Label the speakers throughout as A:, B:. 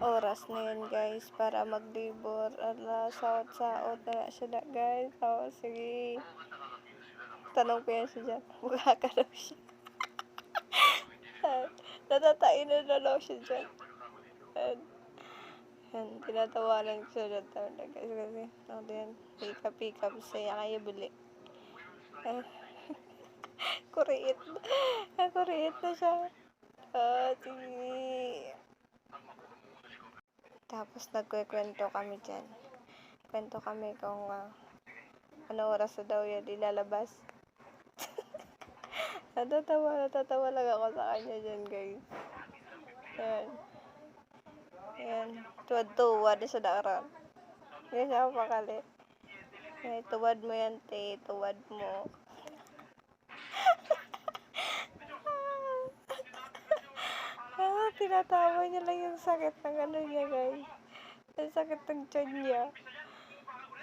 A: oras na yun guys para mag-labor. Ala, saot-saot na siya na guys. O, sige. Tanong ko yan siya dyan. Mukha ka daw siya. Natatain na daw siya dyan. Yan, tinatawanan ko siya dyan. Guys, kasi, ano yan, pick-up, saya kayo bili. Kuriit. Kuriit na siya. Sige. Tapos nagkwento kami dyan. Kwento kami kung ano oras na daw yan ilalabas. Natatawa lang ako sa kanya dyan guys. Yan. Yan. Tuwad-tuwad sa daran. Yan siya pakali. Tuwad mo yan, te. Tuwad mo. Tinatawa niya lang yung sakit ng ano niya guys. Ang sakit ng tiyan niya.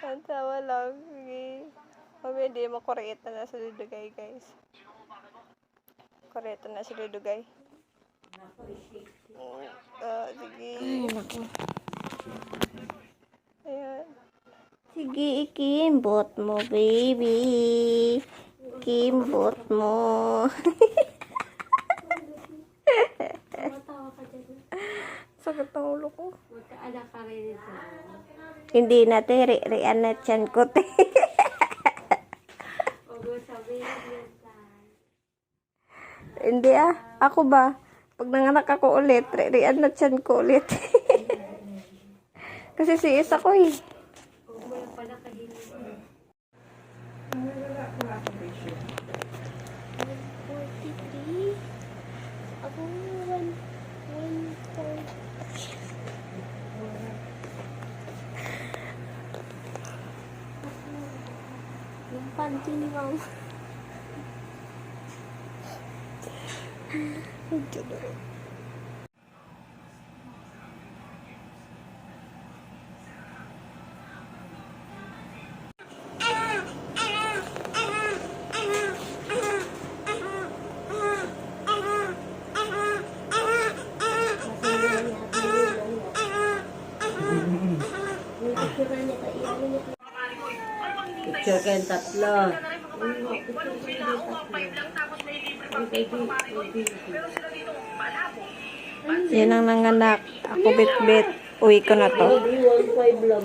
A: Ang tawa lang. Sige. Mamaya di mo koreeta na sa dudugay guys. Koreeta na sa dudugay. Sige.
B: Ay, naku.
A: Ayan.
B: Sige, ikimbot mo, baby. Kimbot mo.
A: Sakit ng ulo ko.
C: Magkaanak ka rin ito.
B: Hindi na, te. Rian na tiyan ko, te.
C: Huwag mo sabihin yun tayo.
B: Hindi Ako ba? Pag nanganak ako ulit, rian na tiyan ko ulit. Kasi siis ako eh.
C: Huwag mo yung pala kahilig.
B: Ako, yung panty ni mama.
C: Picture kayong tatlo.
B: Yan ang nanganak. Ako bit-bit. Uwi ko na to.
C: Hindi, 1.5 lang.